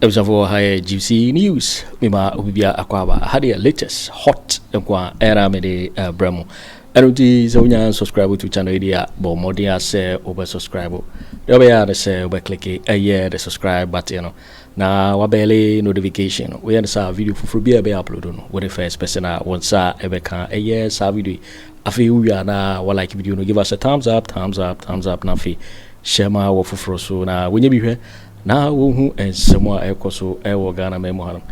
Episode for high GC news. Mima ubibia akwaba had the latest hot nkwa era me de bremo. Enuti zonya subscribe to channel dia bo modia say over subscribe. They be ya say over click the subscribe button na wabele notification. We understand video for be upload no. What the first person once ebe kan sa video. Afi we na wa like video no give us a thumbs up na fi share ma wo foforo so na wenye bi hwe na wo hu ensemo a ekoso e wo Ghana memo hanum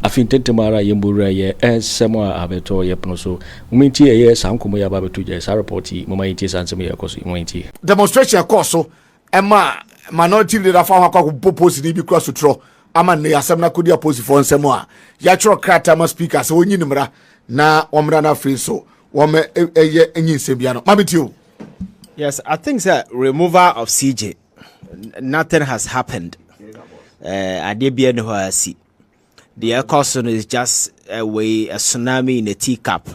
afin tentemara yembura ye ensemo a abeto ye pno so uminti ye sankomo ya babeto je sa report mama yiti sansemo ye ekoso uminti demonstration ekoso ema minority leader fa akwa propose ni bi cross tro ama ne asem na kodi opposition for ensemo a ya chro krata ma speakers wonyi nimra na omra na free so wo me eye enyinsem bia no mabetio. Yes, I think that removal of CJ, nothing has happened. I did be anywhere I see. The air caution is just a tsunami in a teacup.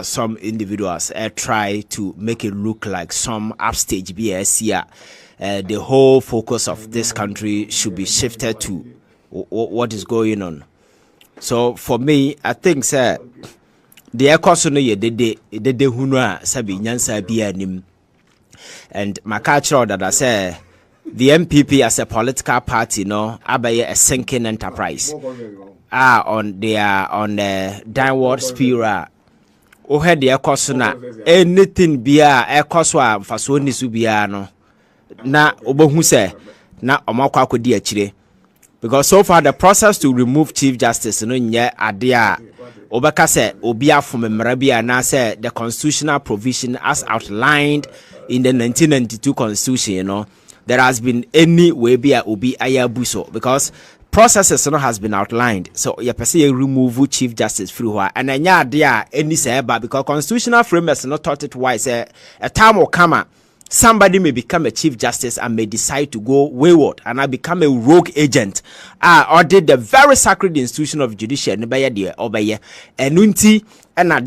Some individuals try to make it look like some upstage BS here. The whole focus of this country should be shifted to what is going on. So for me, I think that the ekoso no ye dede hunu a sabi nyansa bia nim. And my culture that I say the NPP as a political party no abaye a sinking enterprise on the downward spiral. O had the ekoso na anything bia ekoso a mfaso nisu bia no na obohu se na omakwa akodi achire, because so far the process to remove Chief Justice no nye ade a obeka se obia from mmerabia na say the constitutional provision as outlined in the 1992 constitution, you know, there has been any way be a obi ayabuso, because processes no has been outlined. So you person remove Chief Justice free why and anya there any say because constitutional framework not taught it why say a time will come somebody may become a Chief Justice and may decide to go wayward and I become a rogue agent. Or did the very sacred institution of judiciary and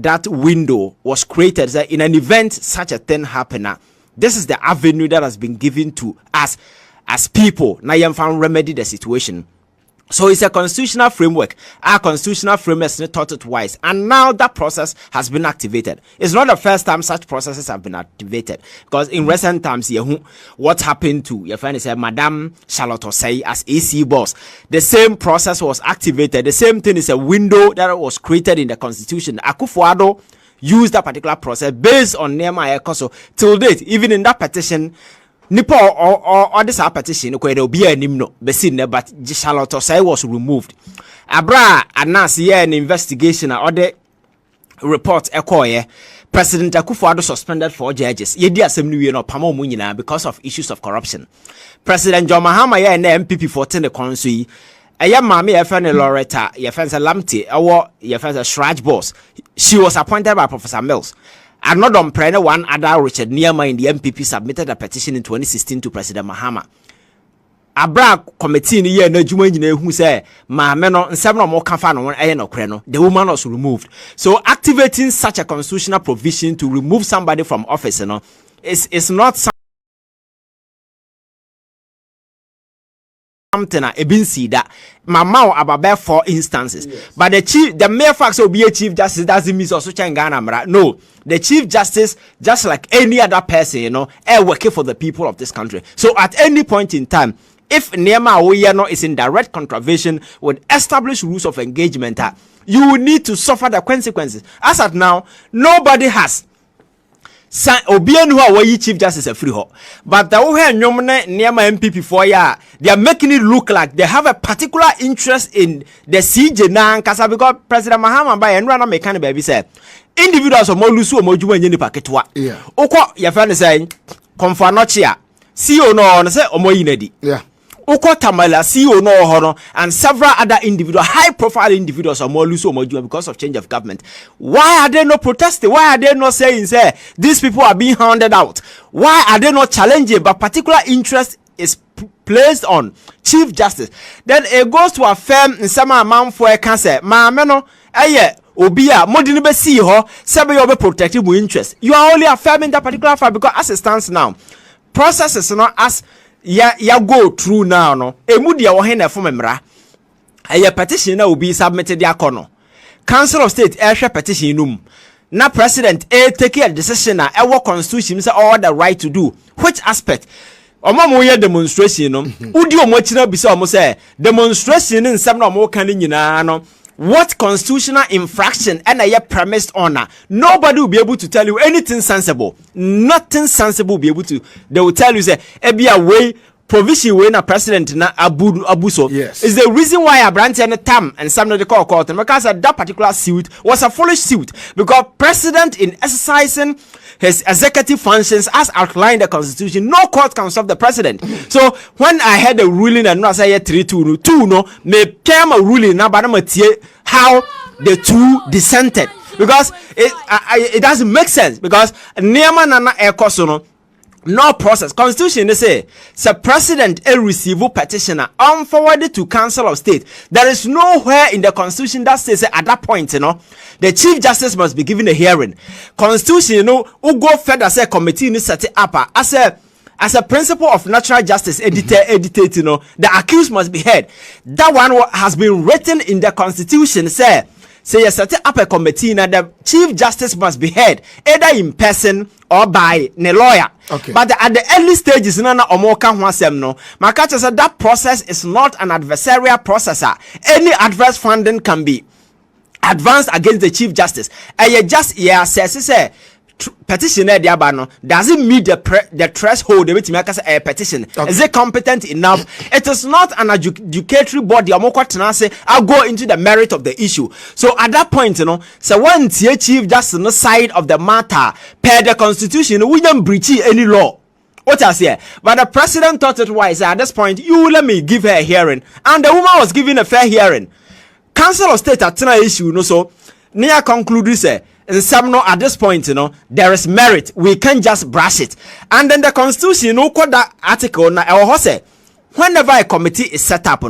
that window was created in an event such a thing happen. This is the avenue that has been given to us as people. Now you can remedy the situation. So it's a constitutional framework. Our constitutional framework is not taught it twice. And now that process has been activated. It's not the first time such processes have been activated. Because in recent times, what happened to your friend is Madame Charlotte Osei as AC boss. The same process was activated. The same thing is a window that was created in the constitution. Akufo Addo used that particular process based on Nehemiah Ekoso. Till date, even in that petition, Nipo or this petition, there will be a nimno, but Charlotte Osei was removed. Abra Anas an investigation or the report Ekoye. President Akufo Addo suspended 4 judges. Yedi assembly no pamo munyina because of issues of corruption. President John Mahama and the NPP 14 the country. Mami Afenyo Loretta, Afenyo Lamte, Afenyo Shraj boss. She was appointed by Professor Mills. And not Dompreh, one other Richard Niyama in the NPP submitted a petition in 2016 to President Mahama. Abra committee in the year no juma who say Mahameno and 7 or more kafano no kreno. The woman was removed. So activating such a constitutional provision to remove somebody from office, is not something a been see that mama about 4 instances. Yes. But the mere fact of be a Chief Justice doesn't mean also Ghana. No, the Chief Justice, just like any other person, working for the people of this country. So at any point in time, if Nema Oyeno is in direct contravention with established rules of engagement, you will need to suffer the consequences. As at now, nobody has Obianu who Chief Justice a free ho. But the Nyomne Nema MPP for they are making it look like they have a particular interest in the CJ now because President Mahama by and run a mechanic baby said individuals of Molusu or Moju and Yenipaketwa. Yeah. Oko your friend is saying Confanochia. CEO no say Omoinedi. Yeah. Oko Tamala, CEO no honor, and several other individuals, high profile individuals are more loose or more because of change of government. Why are they not protesting? Why are they not saying, say, these people are being hounded out? Why are they not challenging? But particular interest is placed on Chief Justice. Then it goes to affirm in some amount for a cancer. Maameno, Obia, Modini be see ho, Sabe you be protecting your interest. You are only affirming that particular fact because as it stands now, processes not as ya go through now no emu dia wo he na fo memra eye petition na obi submitted dia kono council of state share petition num na president take a decision na e constitution say all the right to do which aspect omo ye demonstration no udi omo china bi say omo say demonstration nsem na omo kan nyina no what constitutional infraction and a premised on nobody will be able to tell you anything sensible. Nothing sensible will be able to. They will tell you say be a way provision when a president na abuso. Yes. Is the reason why I branch any term and some of the court because that particular suit was a foolish suit because president in exercising his executive functions as outlined in the constitution, no court can stop the president. So when I had a ruling and I say 3-2 no may came a ruling now but how the two dissented because it doesn't make sense because near nana ekoso no process constitution they say president a receive petitioner unforwarded to council of state. There is nowhere in the constitution that says at that point the chief justice must be given a hearing. Constitution who go further say committee set it up as a principle of natural justice the accused must be heard. That one has been written in the constitution say you set up a committee and the chief justice must be heard either in person or by a lawyer. Okay. But at the early stages no my catch said that process is not an adversarial process. Any adverse finding can be advanced against the chief justice and you just say petitioner diabano doesn't meet the threshold to make a petition. Okay. Is it competent enough? It is not an adjudicatory body. I'll go into the merit of the issue. So at that point, so when the chief justice on the side of the matter per the constitution, we don't breach any law. What I say, but the president thought it wise at this point. You let me give her a hearing, and the woman was given a fair hearing. Council of State at the issue, so near conclude say. And some at this point, there is merit. We can't just brush it. And then the constitution, that article whenever a committee is set up,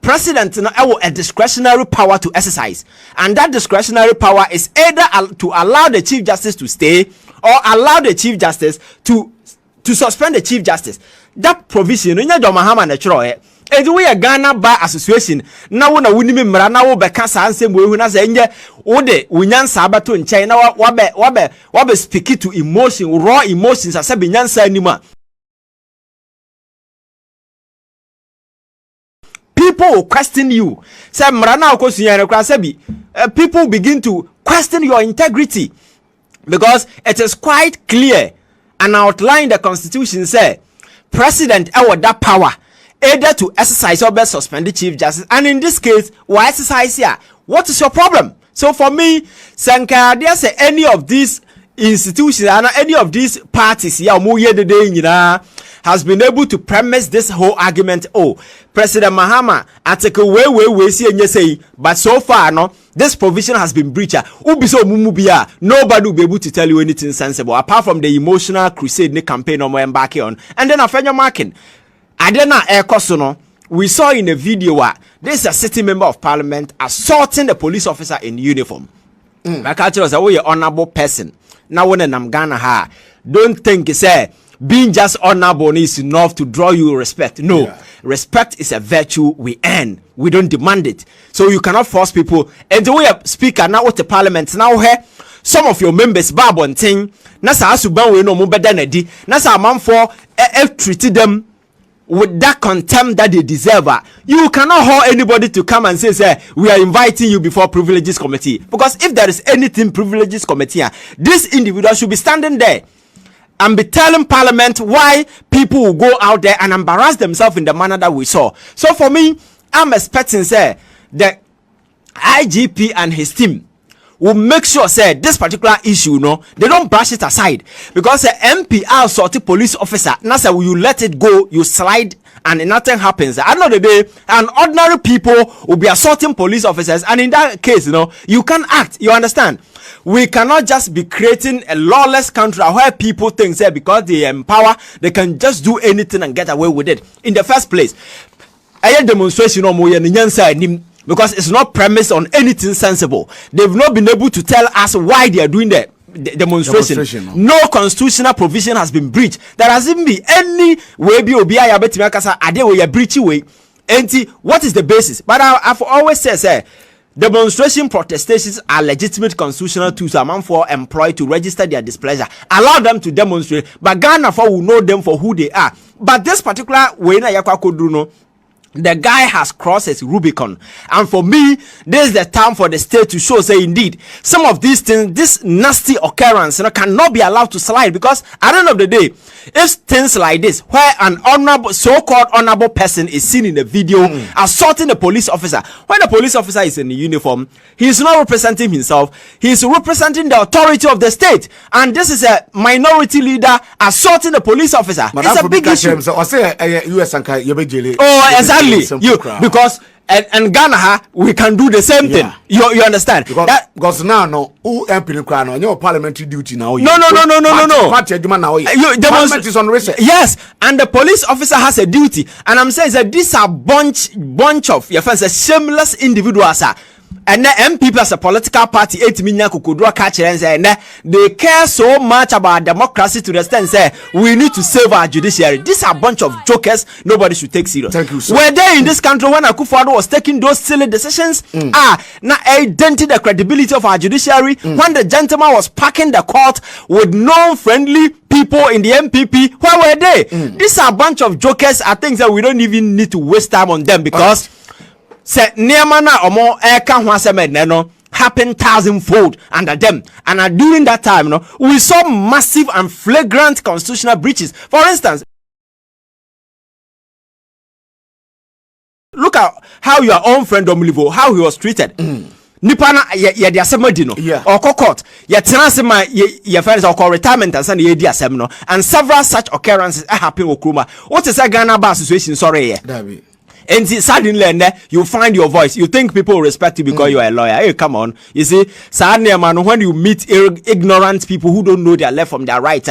president have a discretionary power to exercise, and that discretionary power is either to allow the chief justice to stay or allow the chief justice to suspend the chief justice. That provision, and we a Ghana Bar Association. Now when a winning member now be cancer same way when I say ode winyan sabato in China wabe speak to emotion, raw emotions as a binyansa anima. People will question you. Say mrana okosunyane kwa sebi. People begin to question your integrity because it is quite clear and outlined the constitution say president that power either to exercise or best suspend the chief justice, and in this case, why exercise here? What is your problem? So for me, Sanka, there's any of these institutions and any of these parties has been able to premise this whole argument. Oh, President Mahama article we see and you say, but so far this provision has been breached. Nobody will be able to tell you anything sensible apart from the emotional crusade campaign we're embarking on, and then Afenyo Markin. We saw in a video this is a sitting member of parliament assaulting the police officer in uniform. Like I was a honorable person. Now when I'm Ghana, don't think being just honorable is enough to draw you respect. No, yeah. Respect is a virtue we earn. We don't demand it. So you cannot force people. And the way a speaker now with the parliament now here. Some of your members babon thing. Nasa asuban we no mo bedanedi. Nasa man for treated them with that contempt that they deserve. You cannot hold anybody to come and say we are inviting you before privileges committee, because if there is anything privileges committee, this individual should be standing there and be telling parliament why people will go out there and embarrass themselves in the manner that we saw. So for me, I'm expecting the IGP and his team will make sure this particular issue they don't brush it aside, because the MPR sort of police officer now say you let it go, you slide and nothing happens. At the end of the day, and ordinary people will be assaulting police officers, and in that case you can act. You understand? We cannot just be creating a lawless country where people think because they empower they can just do anything and get away with it. In the first place, a demonstration because it's not premised on anything sensible. They've not been able to tell us why they are doing that. demonstration. No constitutional provision has been breached. There hasn't been any way be obi aya betimi akasa ade we ya breach way. Enti, what is the basis? But I've always said, demonstration protestations are legitimate constitutional tools among for employed to register their displeasure. Allow them to demonstrate, but Ghana for will know them for who they are. But this particular way na yakwa do no, the guy has crossed his Rubicon, and for me, this is the time for the state to show, say indeed, some of these things, this nasty occurrence, cannot be allowed to slide, because at the end of the day, if things like this, where an honorable, so-called honorable person is seen in the video assaulting a police officer, when the police officer is in the uniform, he is not representing himself, he is representing the authority of the state, and this is a minority leader assaulting a police officer. It's a big issue. Oh, exactly. Because and Ghana, we can do the same thing. You understand? Because now no, who MP no, your parliamentary duty now. No. Party parliament is on recess. Yes, and the police officer has a duty, and I'm saying that these are bunch of your friends, shameless individuals. And the NPP as a political party, 8 million kukudwa catchers, and they care so much about democracy to the extent say we need to save our judiciary. These are a bunch of jokers nobody should take serious. Thank you, sir. Were they in this country when Akufo Addo was taking those silly decisions? Now dented the credibility of our judiciary when the gentleman was packing the court with non-friendly people in the NPP. Where were they? These are a bunch of jokers. I think that we don't even need to waste time on them, because say Niamana omo eka ho aseme no happen thousandfold under them, and during that time we saw massive and flagrant constitutional breaches. For instance, look at how your own friend Domlivo, how he was treated. Nipana ye dia semadi no or court ye tenasema ye friends or retirement and send ye dia sem no, and several such occurrences happen okruma. What is a Ghana bar situation? Sorry, and suddenly you find your voice. You think people will respect you because you are a lawyer. Hey, come on. You see, suddenly, man, when you meet ignorant people who don't know their left from their right,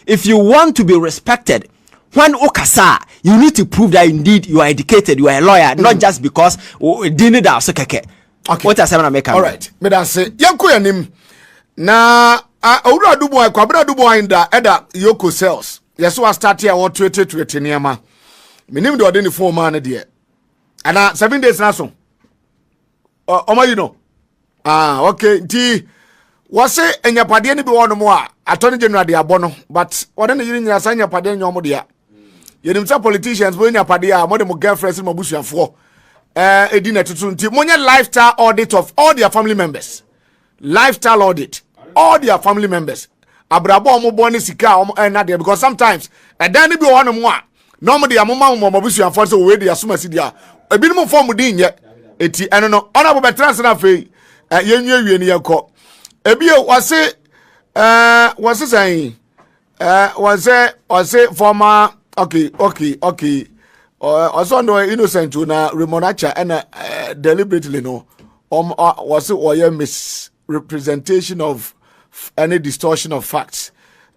if you want to be respected, when okasa, you need to prove that indeed you are educated, you are a lawyer, not just because didn't that okay. What is American? All right, me that say yanko yanim na owura dubo Kwabena dubo inda eda yoko cells. Yes, so I start here on Twitter to Niama. My name is the 4 man dear. And 7 days now. So, you know. Okay. Was it and your party any be one more? Attorney General de Abono, but what then you assign your party in your modia? You them politicians when your party are more than girlfriends in Mabusia for a dinner to Monia lifestyle audit of all their family members. Lifestyle audit, all their family members. Abrabo mo boni sika na there, because sometimes and then be one more normally amoma mo mabusu and force we dey asuma si dia ebi no form din ye eti eno no honorable veterans na fe yenwie wie ni yakọ ebi was saying was former okay also no innocent na remonacha and deliberately no was misrepresentation of any distortion of facts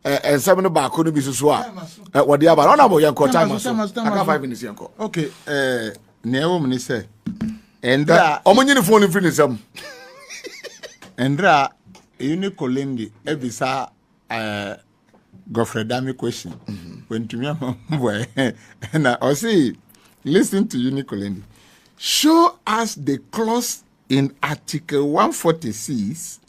and some of back couldn't be so what the other honorable young time I got 5 minutes young okay neo minister and omuni phone in free some Endra unicolendi ebisa Godfrey question when to me and I say listen to unicolendi, show us the clause in Article 146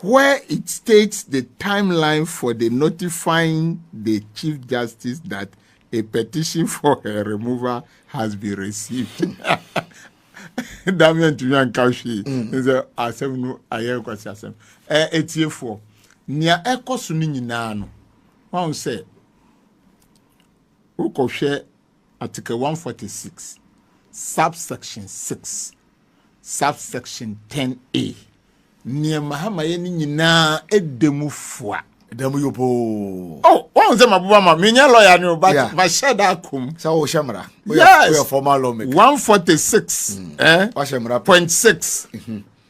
where it states the timeline for the notifying the Chief Justice that a petition for her removal has been received. Damian to young Kaushi is a asem ayer kwasiasem. Etiefo. Nia ekosu ni nyina no. One say uko share Article 146 subsection 6 subsection 10A. Near Mahama ni nyina edemufua demu yopo. Oh, one say mabuma me nya lawyer no, but my share that come so shamra. Yes, we are formal lawmaker 146 shamra point 6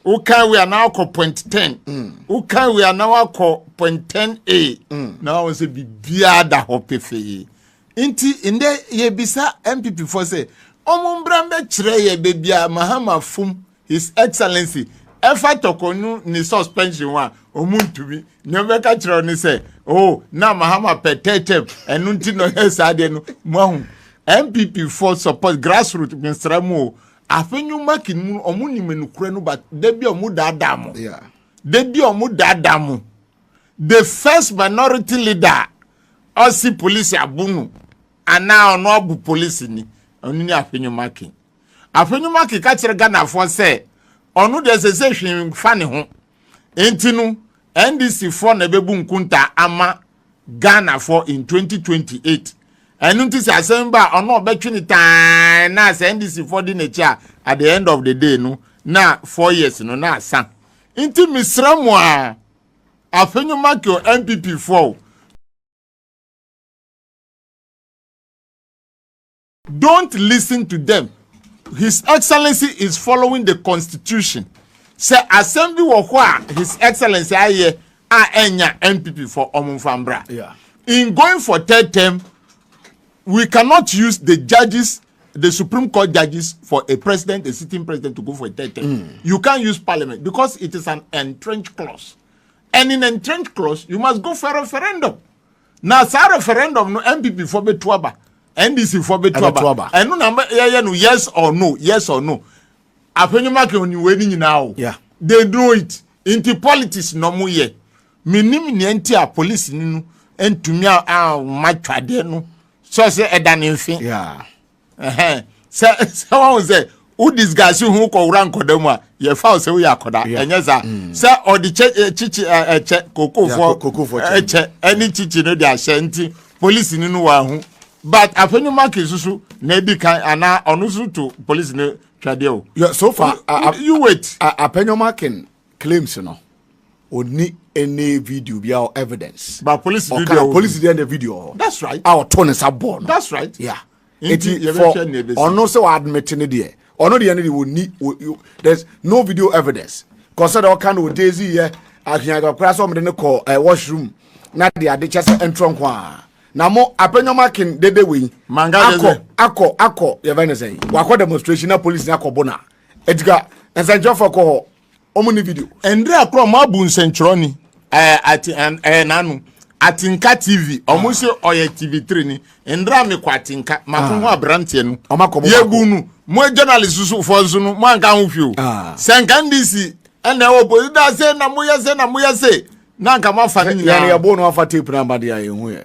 okay, we are now call point 10 okay, we are now call point 10A now say bibia da hopefe inti inde ye bisa MPP for say omumbra be kire ye bebia Mahama fum His Excellency efa Torkonoo ni suspension wa omuntumi nyobeka kire oni say oh na mahama petete enu nti no hesade no mahu NPP for support grassroots ministramu Afenyo Markin mu omuni menukure no but debi omu dadamo Yeah. debi omu dadamo the first minority leader osi police abunu ana ono abu police ni onu ni Afenyo Markin ka kire Ghana for say onu de se hwin fa ne ho enti no NDC for na bebu nkunta ama Ghana for in 2028 enu nti se asemba onu obetwe ni tan na se NDC for di na chia at the end of the day no na 4 years no na asa enti misramu a Afenyo Markin NPP for don't listen to them. His Excellency is following the Constitution. Say assembly wo His Excellency aye enya NPP for Omufambra. Yeah. In going for third term, we cannot use the judges, the Supreme Court judges for a president, a sitting president to go for a third term. You can't use parliament because it is an entrenched clause. And in entrenched clause, you must go for a referendum. Now, sa referendum no NPP for betuaba. NDC for betuaba. And no number yes or no, yes or no. Afenyo Markin on you now. Yeah. They do it. Into politics no more ye. Minim ni enti a police ninu entumi a matwa de no. So say edan nfin. Yeah. Someone say who disguise who ko ran kodam a ye fa say we akoda. Enye za. Say or the chichi koko for any chichi no dey ashanti police ninu wa hu. But Afenyo Markin susu na di kan ana onusu to police no twade o. Yeah, so far you wait. Afenyo Markin claims oni any video be our evidence. But police video police did the video. That's right. Our tone is born. That's right. Yeah. For so admitting it there. Or no the enemy will need there's no video evidence. Consider all kind of daisy here. I can cross on the call washroom. Not the other just entron kwa. Na mo Afenyo Markin dede we ako ye vene say wako demonstration na police na kobona edga ensanjo for ko omuni video endre akro ma bu nsentroni nanu atinka TV omo se oye TV3 ni endra me kwatinka makonho abrante no yegunu mo journalist su fonzu no mo anka ho fio senkandisi ene obo da se na mo yase na anka ma fa ni ya ya bo no afa tape number dia yehu ye.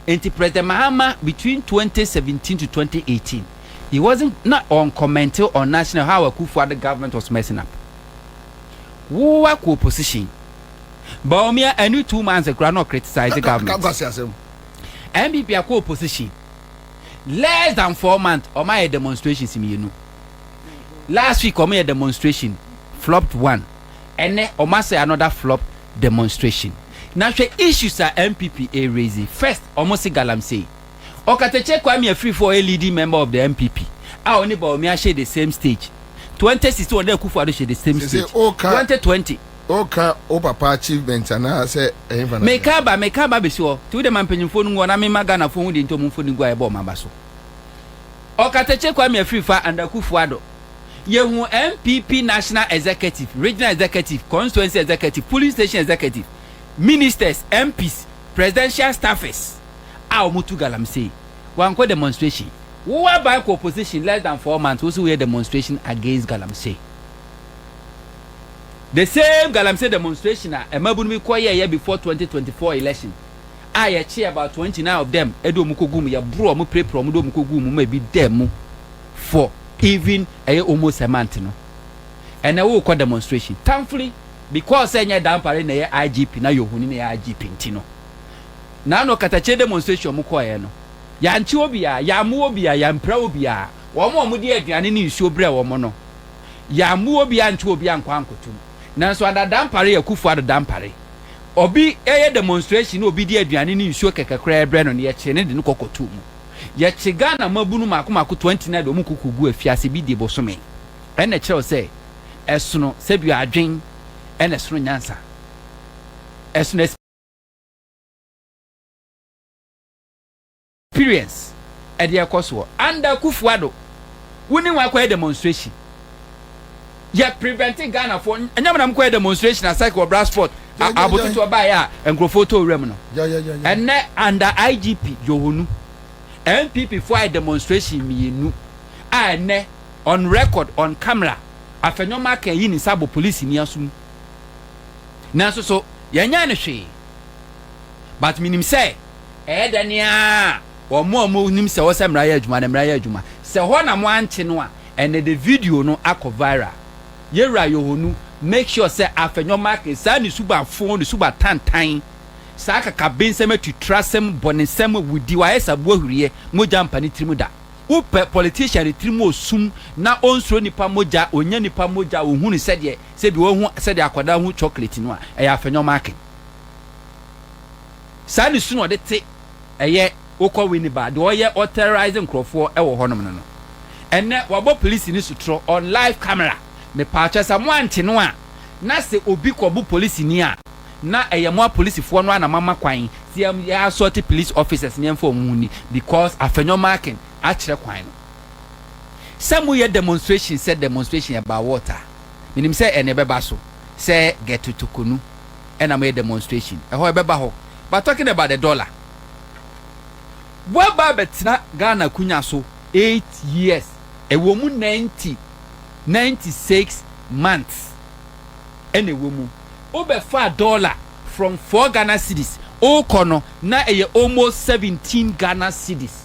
Anti President Mahama between 2017 to 2018, he wasn't not on commenting on national how Akufo Addo government was messing up. Who are co-opposition? Bawumia and 2 months ago not criticize the government. NPP are co-opposition. Less than 4 months or my demonstrations in you know. Last week or my demonstration flopped one, and then or must say another flop demonstration. Now the issues are NPP a raising. First, almost a galam say. Okatche Kwame free for a leading member of the NPP. I only Bawumia share the same stage. 2016 when Akufo Addo share the same stage. 2020. Okay, papa achievements and I say Mekaba be sure. To the man penny phone one I mean Magana phone into Mufuni go about Mabaso. Okatche Kwame free for and Akufo Addo. Yehu NPP national executive, regional executive, constituency executive, police station executive. Ministers, MPs, presidential staffers. Our mutu galam say. One co demonstration. Who are by opposition less than 4 months? Also, we demonstration against Galamsey. The same Galamsey demonstration. A mabunu quiet year before 2024 election. I cheer about 29 of them. Edo mukogum ya bro mu pre promodo mukogum maybe them for even almost a month no. And I will call demonstration. Thankfully. Because enya dampare na ye IGP na yohuni na IGP ntino na no katache demonstration mu koye no ya nchi obi ya mu obi ya mpra obi wo mo di aduane ni nsuo bre wo mo no ya mu obi nchi obi ankwa ankotum na so ada dampare ya Akufo Addo dampare obi demonstration obi di aduane ni nsuo kekekra bre no ye che ne de no kokotu mu ye che Ghana mabunu makomako 29 do mu kukugu afiase bi di bosome ene kire say esono sebi adwen ene sono nyansa esono experience e de yakoso under Akufo Addo woni wa kwa demonstration Yeah, preventing Ghana for anyam na demonstration aside for Bradford abotu to buy ya encrofoto rem no. Yeah. And under IGP Johunu NPP for a demonstration mienu ne on record on camera Afenyo Markin yi ni sabo police ni asum. Nanso so yanya ne hwe. But minim say dania omo nim se wo se mra ya adwuma se ho na mo anche no a ene the video no akọ viral. Yera Yohonu make sure say Afenyo Markin sa ni suba phone ni suba tantan sa kaka bensem to trasem bonesem wudi wa esa bohuriye moja mpani trimu da upe politician trimu osum na onsuro nipa moja onya nipa moja ohunu sede se bi wo hu sede akoda hu chocolate no a Afenyo Markin sa ni sunu de te ukọ we ni ba de oye authorizing crofo wo honom no enne wabo police ni sutro on live camera me paacha samwanti no a na se obi kobu police ni a na eyemo police fo no na mama kwan si ya sort police officers ni emfo muni because Afenyo Markin a kire kwan no some ye demonstration about water minim say ene beba so say get to Torkonoo and am demonstration e ho beba ho but talking about the dollar what ba betina Ghana kunya so 8 years e wo mu 96 months ene wo mu obefa dollar from 4 Ghana cedis o kono na eye almost 17 Ghana cedis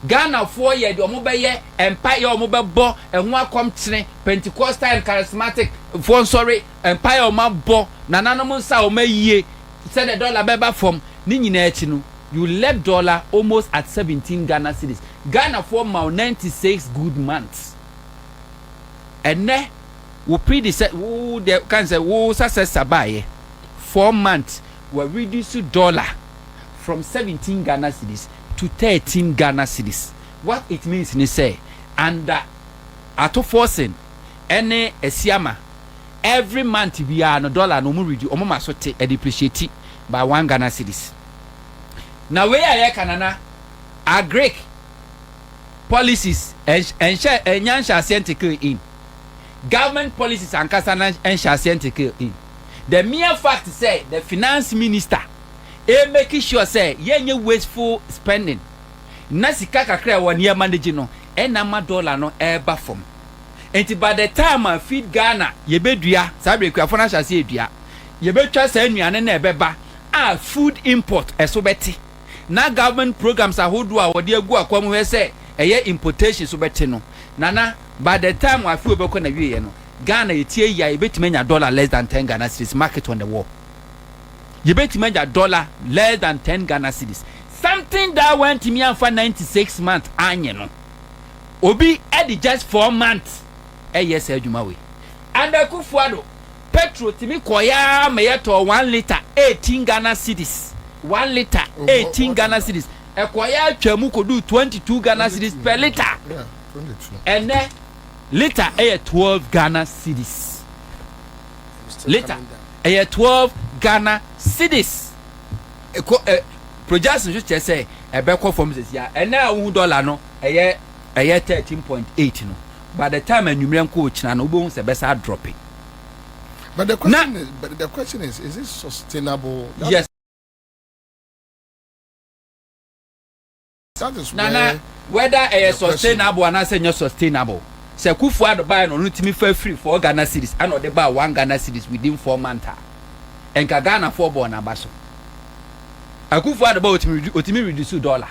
Ghana 4 year de omo beye empire omo bebo ehun akom tene Pentecostal and charismatic for sorry empire omo bo nananom nsa omo yie said the dollar beba from ni nyina echi no you left dollar almost at 17 Ghana cedis Ghana for 96 good months. And then we predecessor who the can say who successor by 4 months we reduce dollar from 17 Ghana cedis to 13 Ghana cedis. What it means ni say under Ato Forson any esiama every month we are no dollar no more reduce omo masote depreciate by 1 Ghana cedis. Now we are kanana agric policies and share Asante in government policies and kasana and Asante in the mere fact say the finance minister making sure say yenye wasteful spending na sika kakra won ye manage no na dollar no eba from enti by the time I feed Ghana ye bedua sabre kwafo na hyase edua ye betwa sa anuane na ebeba food import eso beti na government programs ahodo a wode agu akwam he say eye importation so beti no nana by the time I feel obekọ na wiye no Ghana yetie ya ebetimenya dollar less than 10 Ghana cedis market on the wall yebetimenya dollar less than 10 Ghana cedis something that went to me for 96 months anye no obi edi just 4 months yes adwuma we and Akufo Addo petrol timi koya meyeto 1 liter 18 Ghana cedis 1 liter 18 Ghana cedis ekoya twamu kodu 22 Ghana cedis per liter. Yeah, 22. And then liter 12 Ghana cedis. Liter 12 Ghana cedis. Projection just say a back from this year and now $1 no a 13.8 no. By the time a numerical coach and Obo se best dropping. But the question is it sustainable? Yes. That is Nana, whether a sustainable and not sustainable. Se Akufo Addo buy no ultimate free for Ghana cedis and or they buy 1 Ghana cedis within 4 months. And Ghana 4 born abaso. Akufo Addo buy ultimate reduce dollar.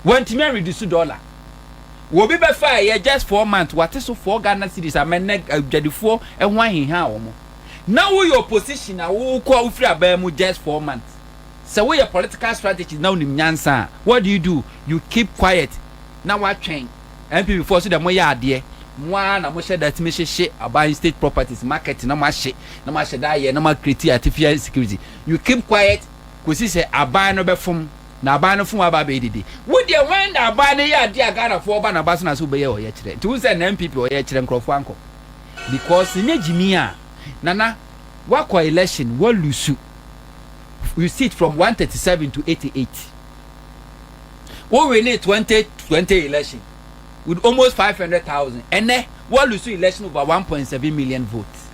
When to reduce dollar. Wo be fire just 4 months. What is so 4 Ghana cedis? I mean, jadi 4 and 1 in how. Now your position, I will call free about just 4 months. So what your political strategy now in Nyansa? What do? You keep quiet. Now what change? NPP force the moya adie. One I'm sure that me shit about state properties market no shit. No shit that year no create artificial security. You keep quiet because say aban no be from na aban no from aba be didi. Would you when aban ya dia Ghana for ban abaso na so be ye o ye kire. To say NPP o ye kire nkrofo anko. Because nye jimia nana wakwa election we lose. You see it from 137 to 88. What we need 2020 election. with almost 500,000 and then what lose election over 1.7 million votes.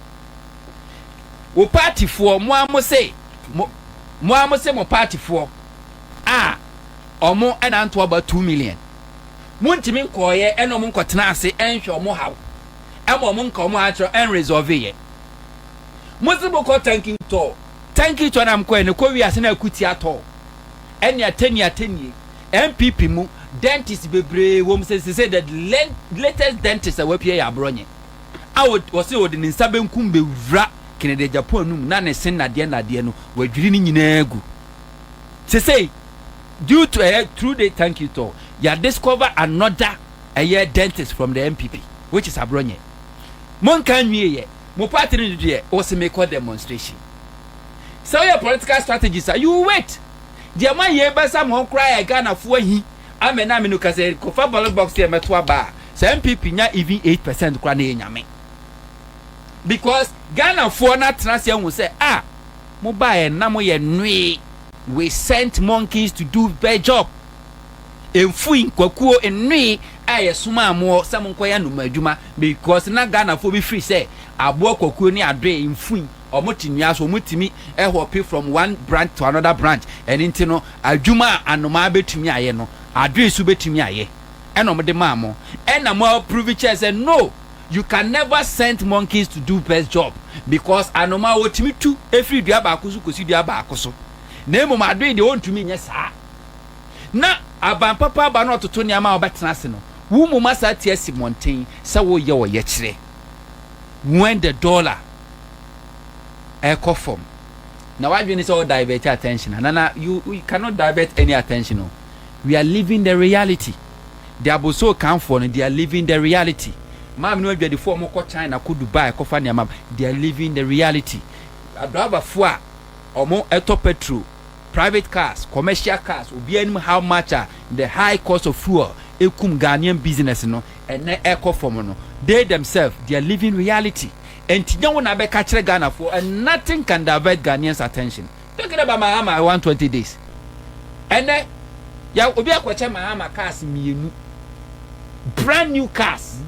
Wo party for mo say mo party for omo and anto about 2 million. Muntimi nkoye and omo nkotena ase enhwe omo haw. Emo omo nka omo atro en resolve ye. Musibo ko thank you to am ko ne ko wi ase na akuti ato. Enya ateni NPP mu dentist bebre wom say that latest dentist awapie ya bronye. Was say wodi ni nsabe nkum bewura Kennedy Agyapong num na ne sen nade no wadwiri ni nyina agu. Say due to through the thank you to ya discover another dentist from the NPP which is abronye. Mon kan nwie ye mo party ni de o se make a demonstration. So your political strategies are you wait. The man ye besa mo cry Ghana fo hi amena me no ka say ko fa ballot box here meto aba. So NPP nya even 8% kra na enyame. Because Ghana for na transia who say mo ba e na mo ye nwe we sent monkeys to do their job. Enfuin kwakuo enwe aye suma mo sam nkoya no madwuma because na Ghana for be free say abo kwakuo ni adre enfuin omotinua so omotimi hopping from one branch to another branch and into no adwuma anoma betumi aye no adre su betumi aye eno de mamo ena mo prove say no. You can never send monkeys to do best job because anoma wotimi tu every dua ba akoso kosi dua ba akoso na emo ma de won tumi nya saa na aban papa ba no toto ne ama obetena se no wo mu masa tie Simonten sa wo ye wo ye kire when the dollar from now why you so divert attention and you cannot divert any attention no. We are living the reality. They are so come for they are living the reality. Mam no be the form ko China ko Dubai ko fa ne mam they are living the reality. Adaba fo a omo eto petrol private cars commercial cars obi anim how much the high cost of fuel ekum Ghanaian business no and na from no they themselves they are living reality. And you want to catch Ghana for and nothing can divert Ghanaians' attention. Talking about Mahama 120 days. And then ya obi akwache Mahama cars mienu brand new cars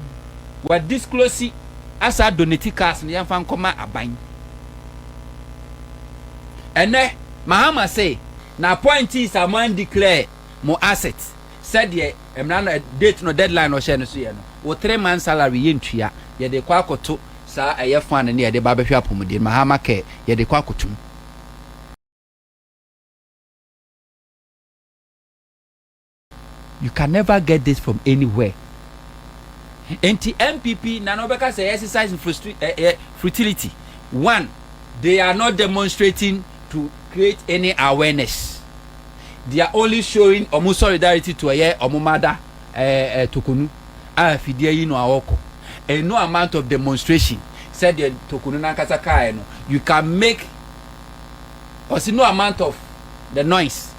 were disclosing as a donated cars ni yamfa nkoma aban. And then Mahama say na point is a man declare more assets. Said ye emna date no deadline or share no so ye no. O 3 months salary yentua ye de kwa akoto sa fan ne ye de ba behwe apomuden Mahama ke ye de kwa akotum. You can never get this from anywhere. NPP nanobeka say exercise futility. One, they are not demonstrating to create any awareness. They are only showing omu solidarity to omumada Torkonoo fidie yi no awoko. And no amount of demonstration said the Torkonoo nankasa kai no you can make or see no amount of the noise.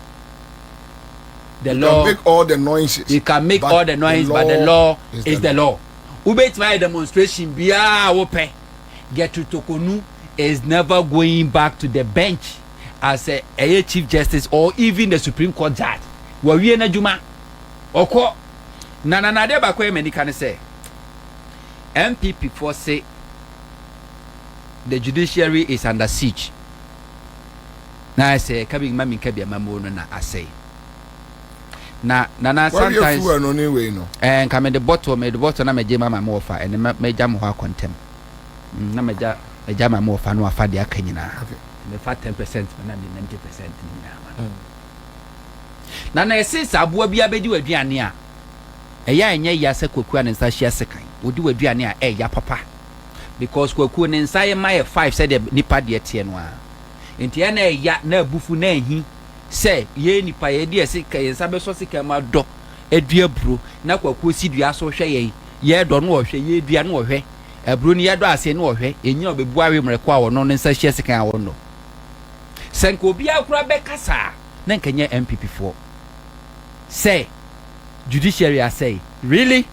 The law can make all the noises. You can make all the noise, but the law is the law. Ubet my demonstration biya open. Get to Torkonoo is never going back to the bench as a chief justice or even the Supreme Court judge. We na juma. Oko na de ba kwa many can say. NPP for say the judiciary is under siege. Na I say coming mami kabia mamono na I say. Na sometimes and come the bottle na meje mama mo fa and meja mo ha contem na meja ma mo fa no afa de akanyina me fa 10% na 90% na esisa aboa bia bedi waduane a eya enye ya se Kweku Annan sa hia sekan odi waduane a ya papa because Kweku ne nsa ye ma 5 said the nipa de tie no a enti ya na ya na abufu na ehi say ye nipa ye de sika ye sabe so sika ma do edua bro na Kwaku si dua so hwe ye do no hwe ye dua no hwe abro ni ye do ase no hwe enyi obebu awe mreko a wono ne nsa hye sika a wono senko obi akura be kasa na nkanye NPP for say judiciary I say really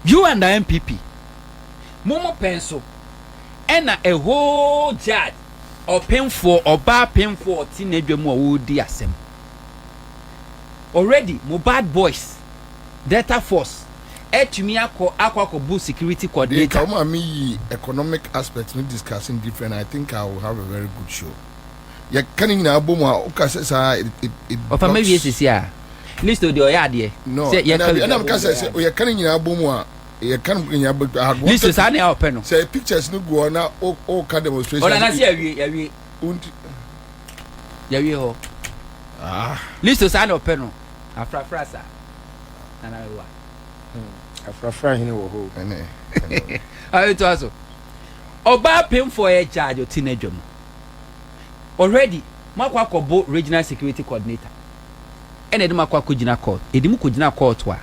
you and the NPP momo penso ena a whole judge or painful or bad painful teenager mo wo di asem already mo bad boys Delta Force etumi akọ boost security coordinator. Come on, me economic aspects we discussing different. I think I will have a very good show. You can't even have it. Of a maybe yes, yeah. List of the oyade. No, and I'm can say we are canning in a boom. You can't bring your book. List is any open. Say pictures no go on now. All can demonstration. Oh, I see. Yeah, list is any open. Afra frasa. And I will. Afra here wo. I to also. Oba pay for a charge of teenager. Already, Makwa Bo regional security coordinator. And Edmakwa Kujina court. Edimu Kujina court wa.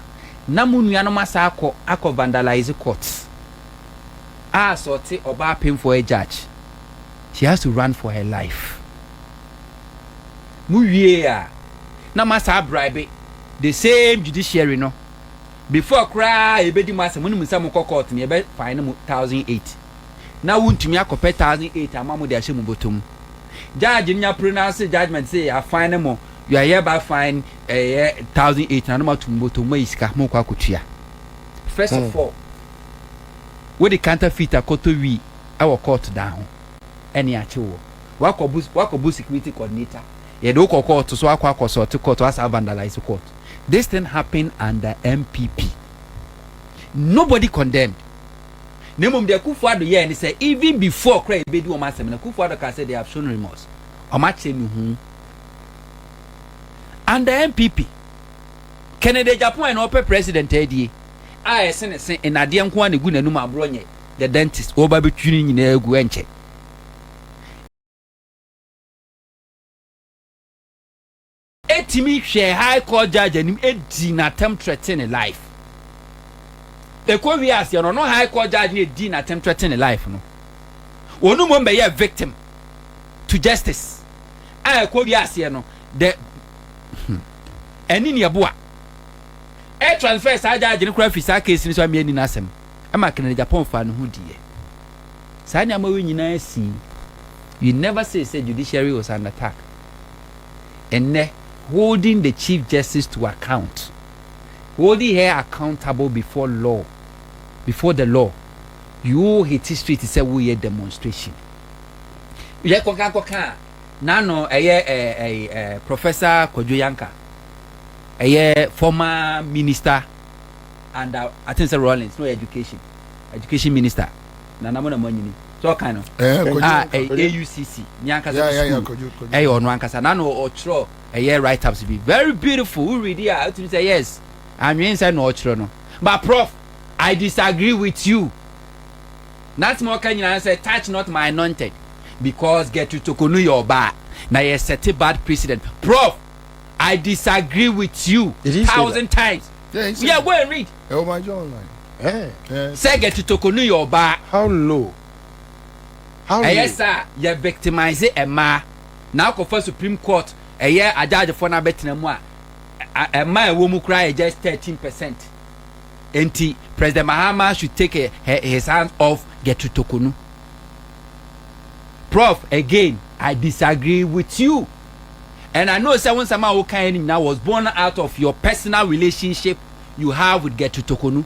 Namu nuano masa ako vandalize courts. Sorti Oba pay for a judge. She has to run for her life. Muye na masa bribe the same judiciary no. Before cry ebedi masa munu musa mo court ni ebe fine mu 1008. Na wuntumi akopɛ 1008 amamu de ahye mu botom. Judge nya pronounce judgment say I fine mo you are hereby fine 1008 na no matum botom ma isika mo kwa kotua. First of all, we the counterfeit akoto wi our court down. Any achewo. Wako security coordinator. Yeah, do court so akwa sort court as vandalize court. This thing happened under NPP. Nobody condemned. Nemum de Akufo Addo here and say even before cry bedu o masem na Akufo Addo can say they have shown remorse. O ma che nu hu. Under NPP. Kennedy Agyapong and open president edi. I sen in ade nko an egu nanum abronye the dentist oba betwini nyina egu enche. Etimi hwe high court judge anim edi na attempt threatening life. The we ask you no high court judge ni edi na attempt threatening life no. Onu mo be victim to justice. I we ask you no the eni ni aboa. E transfer sa judge ni kura fisa case ni so am ani na asem. E ma Kennedy Agyapong fa no hu die. Sa nya ma we nyina si. You never say judiciary was under attack. And holding the Chief Justice to account, holding her accountable before the law, you hit history to say we a demonstration. You koka nano Professor Kojo Kyeremanteng, a former minister and I think it's Rollins, no education minister. Nanamona money. So kind of AUCC nyanka on wankasa nano otchere write ups be very beautiful. We read here to say yes I'm inside no otchere no but prof I disagree with you. Not more can you say touch not my anointed because Gertrude Torkonoo your bad now you set a bad precedent. Prof I disagree with you 1,000 times. Yeah go and read. Oh my God. Say Gertrude Torkonoo your bad. How low? Yes sir, you victimize a ma. Now for Supreme Court a year a judge for na betina mu a ma womu cry just 13%. Enti President Mahama should take his hands off Gertrude Torkonoo. Prof again I disagree with you. And I know someone somehow now was born out of your personal relationship you have with Gertrude Torkonoo.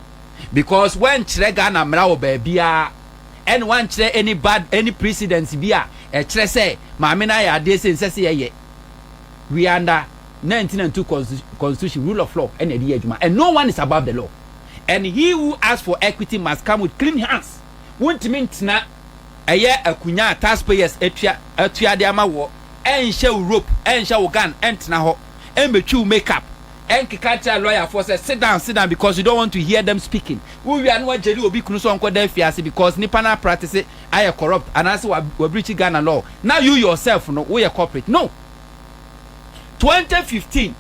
Because when Chirega mra baby and one chere any precedents bia e chere say maame na ya de say ye we under 1992 constitution rule of law and the adwuma and no one is above the law and he who asks for equity must come with clean hands. Won't mean na eye akunya taxpayers atua de ama wo enhye rope enhye gun entna ho embetwu makeup enkikacha lawyer for say sit down because you don't want to hear them speaking. We are not Jáil obi kunu so onko fiase because nipa na practice are corrupt and as we breach Ghana law. Now you yourself no we are corporate. No. 2015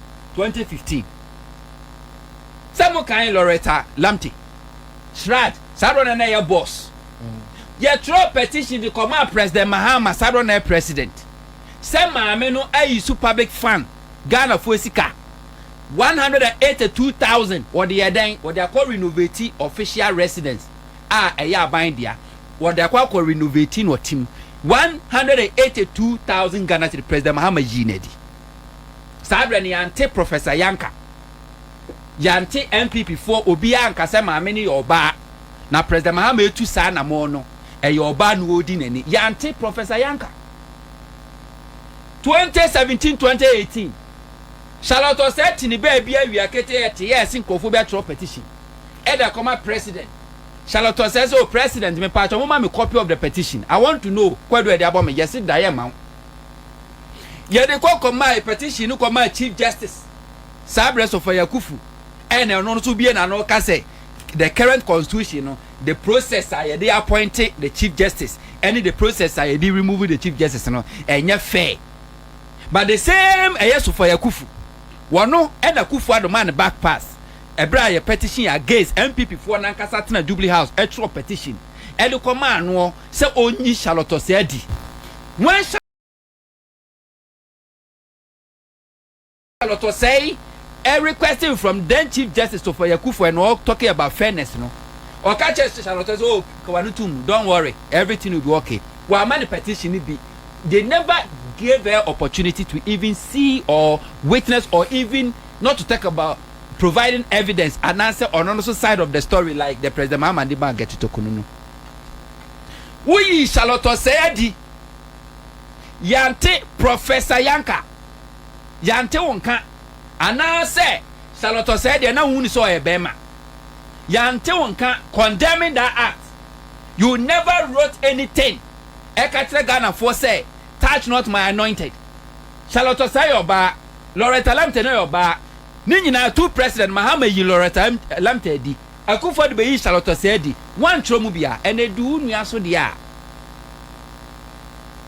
Samo kan Loretta Lamte Shrad Sadron na your boss. You throw petition to come out President Mahama Sadron president. Say maame no ayi public fund Ghana for sika 182,000 what they are doing what they are called renovating official residence a year bind there what they are called renovating what team 182,000 Ghana to President Mahama Jinedi Sabrani ante Professor Yanka yante NPP for obi ankasa maame ne yoba na President Mahamadu tu sa na mo no e yoba no odi nani yante Professor Yanka 2017-2018 Charlotte said ni baby we akete ete yes nkofo be throw petition Eda come president Charlotte says oh president me part of me copy of the petition I want to know where do they about me yes die amount ye de come my petition no come Chief Justice Sabres of Yakufu and no to be an ka say the current constitution no the process I they appointed the Chief Justice and the process I they remove the Chief Justice no enya fair but the same yes of Yakufu one no and Akufo Addo man back pass a bra petition against NPP for nankasa tena Jubilee House a true petition and the command no say only Charlotte said when Charlotte say a requesting from then Chief Justice of Yakufu and all talking about fairness no or catch Charlotte says oh don't worry everything will be okay well man the petition be they never gave her opportunity to even see or witness or even not to talk about providing evidence and answer on another side of the story like the President Mahamadu Bawumia Torkonoo. We Charlotte said yante Professor Yanka yante wonka ana say Charlotte said na wuni so e bema yante wonka condemning that act you never wrote anything ekatre Ghana for say touch not my anointed Charlotte say oba Loretta Lamte no oba ni nyina two president Mahamadu Loretta Lamte di Akufo Addo be Charlotte say di one tromu bia ene du nua so dia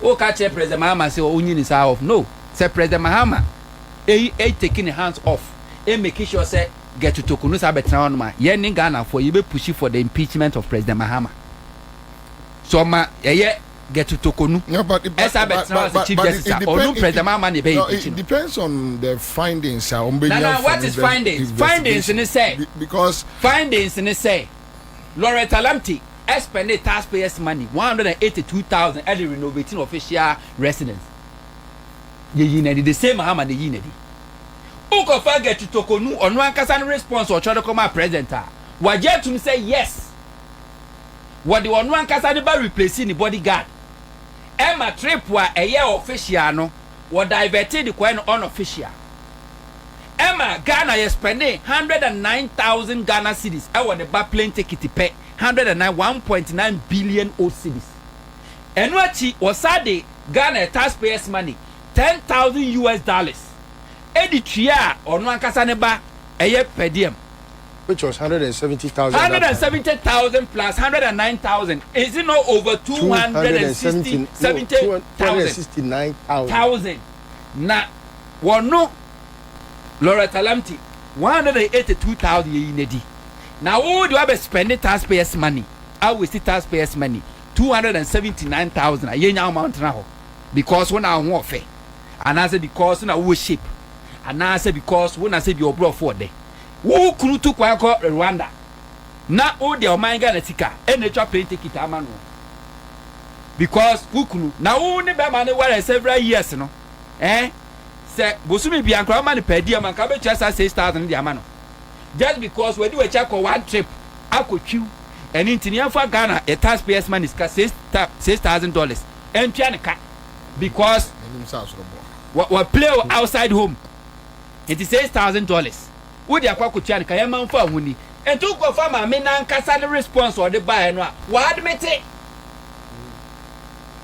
o ka che President Mahama say onyi ni sa off no say President Mahama taking the hands off making sure say get to Torkonoo sa betra on ma ye ni Ghana for you be push for the impeachment of President Mahama so ma get to Torkonoo. No, but it depends on the findings. Now, what is findings? Findings in the say because findings in the say Loretta Lamte spending taxpayers' money 182,000 at the renovating official residence. The same Mahama the Yinedi. Uko get to Torkonoo on one person response or try to come out present. Wajet to say yes. What the one person about replacing the bodyguard. Emma trip wa a year official no or diverted the coin unofficial. Emma Ghana is spending 109,000 Ghana cedis. I want the back plane ticket to pay 109.9 billion cedis. And what she was sad Ghana taxpayers money $10,000. Editria on one casaneba a year per diem. Which was 170,000. 170,000 plus 109,000. Is it not over 269,000? Now, one no Loretta Lamte 182,000 yinedi. Now, who do I be spending taxpayers' money? I will see taxpayers' money 279,000. A year amount now because when I want fair, and I said because when I will ship, and I said because when I said you're brought for there. Who could to Rwanda? Na o de omanga na tika enetra plane ticket amano. Because who could na who ne be man were several years no. Say bosumi bi ankra man per dia man ka be chasa 6,000 di amano. Just because we do a check on one trip akotwu and intini for Ghana a taxpayers money is $6,000 entry ka because what play outside home it is $6,000. Would ya Kwaku Annan ka man fa huni and to go farmer me na nkasa the response or the buy no wa admit it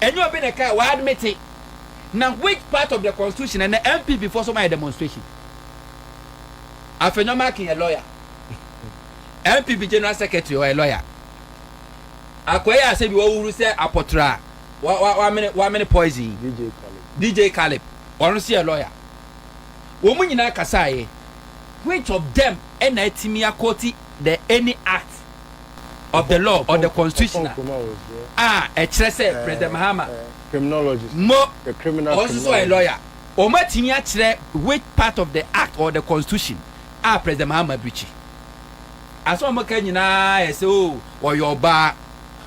and you have been a car wa admit it now which part of the constitution and the NPP before some demonstration Afenyo Markin a lawyer NPP general secretary or a lawyer akwaya say bi wo wuru say apotra wa many poison DJ Caleb or see a lawyer wo mu nyina kasa ye which of them NATMIA quote the any act of the law or the constitution a chere President Mahama criminologist the criminal also a lawyer o matimi a chere which part of the act or the constitution President Mahama breach aso mo ka nyina say oh or your ba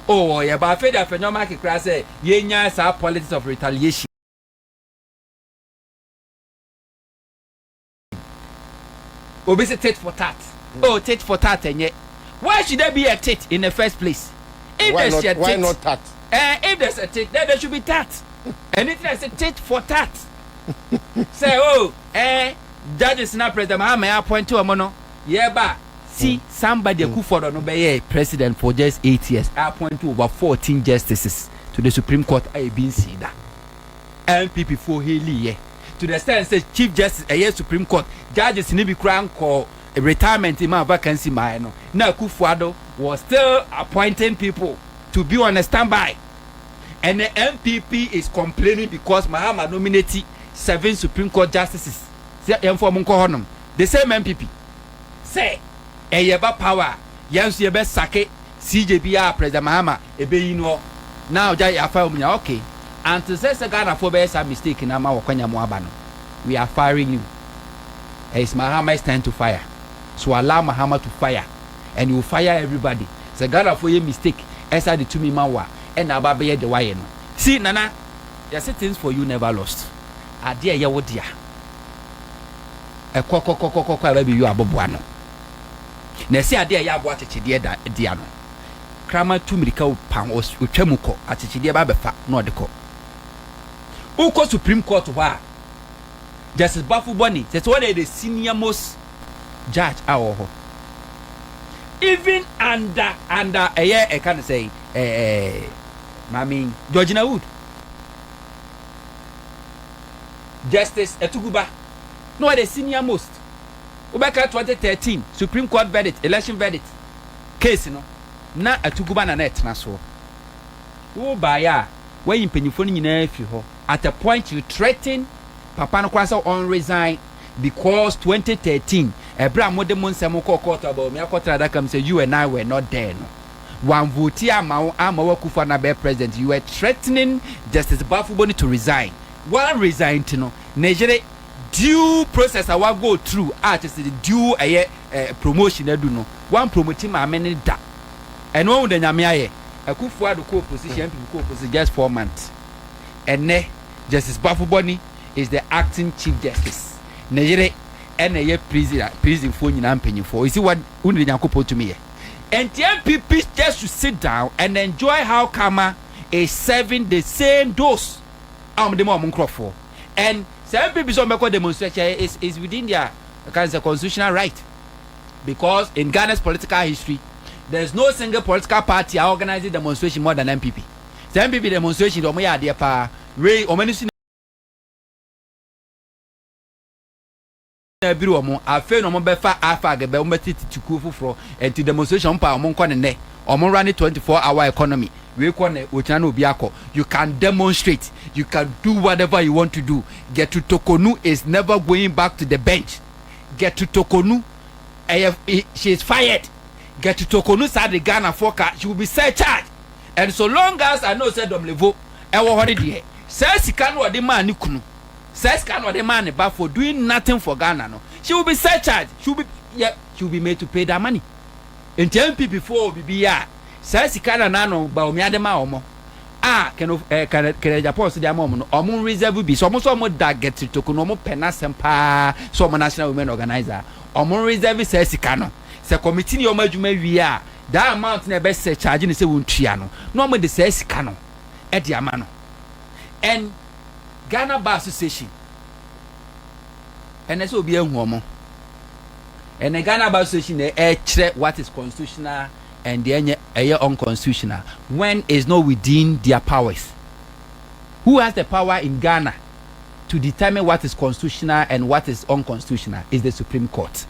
oh your ba fe da Afenyo Markin cries say yenya sa politics of retaliation Obese tit for tat. Oh, tit for tat enye. Why should there be a tit in the first place? If Why there's not? a tit, Why not tat? If there's a tit, then there should be tat. And if there's a tit for tat, say, oh, judges now President Mahamadu appoint to a mono. Yeah, but see, somebody Akufo Addo no be president for just 8 years. I appoint to over 14 justices to the Supreme Court. I been see that. NPP for Haley, to the extent say Chief Justice a Supreme Court judges in the crown call a retirement in my vacancy. My no. Now Akufo Addo was still appointing people to be on a standby, and the NPP is complaining because Mahamadu nominated 7 Supreme Court justices. The same NPP say a yeba power yes you best sake CJBR President Mahama ebe ino now Jáil Afenyo okay. And to say Ghana for be some mistake in Ama Wakwanya Moabano. We are firing you. It's Mahama's time to fire. So allow Mahama to fire. And you fire everybody. So Ghana for your mistake. Esa the 2 mawa. And Ababe the way. See, Nana, there are things for you never lost. Adia ya wodia. A koko baby you abobuano. Na see adia ya abo atechide diano. Krama 2 milika upang os utwemuko atechide ba befa no de ko. Uko Supreme Court wa Justice Bafuboni that's one of the senior most judge our even under a year I can say Georgina Wood Justice Etuguba no the senior most Ubeka 2013 Supreme Court verdict election verdict case no na Etuguba na net na so wo ba ya when you penifoni nyina afi ho at a point you threaten Papa no kwasa on resign because 2013 Ebra mo de mo nsemo court about me akotra that come say you and I were not there no one vote ama Akufo na be president you were threatening Justice Bafuboni to resign one resign no Nigeria due process I will go through artist the due promotion edu no one promoting my many da and one the nyame aye Akufo Addo co-opposition people co-opposition just 4 months and ne Justice Bafuboni is the acting chief justice Nigeria and a prison for you for you see what only Nyankopon to me and the MPP just to sit down and enjoy how Kama is serving the same dose the more for and some people so make demonstration is within their kind of constitutional right because in Ghana's political history there's no single political party organizing demonstration more than MPP. The MPP demonstration omo ya de pa we omani na biro omo afe no omo be fa afa gebe omo titiku fufuro and the demonstration pa omo nko ne omo run 24-hour economy we ko ne ochina na obi akọ you can demonstrate you can do whatever you want to do. Gertrude Torkonoo is never going back to the bench. Gertrude Torkonoo she is fired. Gertrude Torkonoo said the Ghana forecast she will be set charge and so long as I know said Domlevo ewo holiday says he can what the man ni kunu says can what the man ba for doing nothing for Ghana no she will be set charge she will be made to pay that money in MPP before BBR says he can Anno Bawumia de ma omo Kennedy Agyapong so dia mom no omo reserve bi so omo da Gertrude Torkonoo omo penasem pa so omo national women organizer omo reserve says he can se committee ni omo adwuma wi a that amount na be se charge ni se won tua no no omo de says can no e de ama no and Ghana Bar Association and so obi ehu omo and the Ghana Bar Association chere what is constitutional and the unconstitutional when is not within their powers. Who has the power in Ghana to determine what is constitutional and what is unconstitutional is the Supreme Court.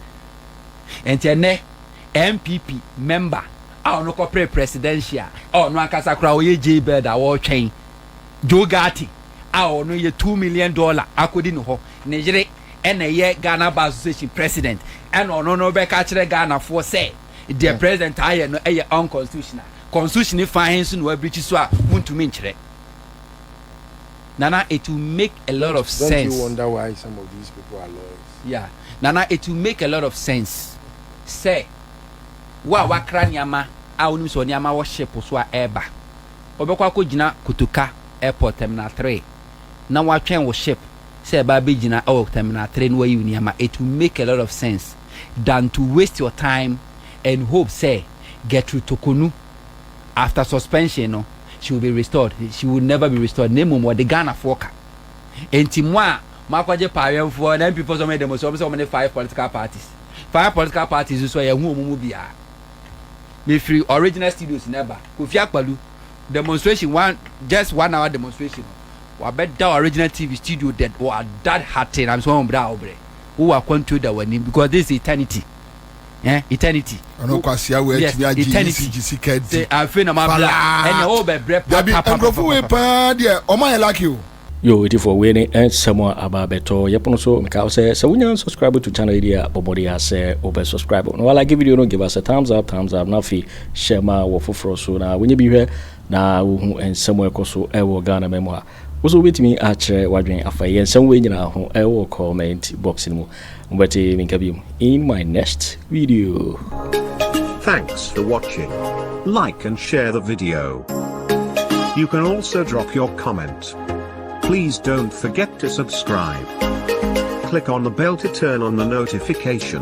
And the MPP member no corporate presidential no akasa kra oye Jáil da wo twen Jogati no ye $2 million akodi no ho Nigeria and a Ghana Bar Association president and no be ka kire Ghana for say the president aye no unconstitutional constitutional fines no breach so a muntumi nkyere Nana it will make a lot of sense. Don't you wonder why some of these people are lawyers? Yeah Nana it will make a lot of sense say wa wakra nyama a onum so nyama wo ship so a eba obekwa ko gina Kutuka airport terminal 3 na wa twen wo ship say ba be gina terminal 3 no wa nyama it will make a lot of sense than to waste your time and hope, say, Gertrude Torkonoo, after suspension, no, she will be restored. She will never be restored. Name more the Ghana Foka. And Timwa, Makwaje Parian for and NPP so many so many 5 political parties. 5 political parties is why a woman be a. Me free original studios never. Kufiakpalu demonstration just 1 hour demonstration. I bet that original TV studio that was that hot and I'm so bra obre. Who are going to that one because this is eternity. Yeah, eternity. I know Kwasia we eternity. Say Afenyo Markin and all be breath. Gabby, I'm going to pa there. O my like you. Yo, it for winning and someone about beto. Yapono so Mikao say so when you subscribe to channel idea Bobodia say over subscribe. No, I like video no give us a thumbs up. Now fi share my wofo so now when you be here now and somewhere koso ewo Ghana memoir. Also with me otchere wadwen afaye some way nyina ho ewo comment box ni mu. Mbati minkabi in my next video. Thanks for watching. Like and share the video. You can also drop your comment. Please don't forget to subscribe. Click on the bell to turn on the notification.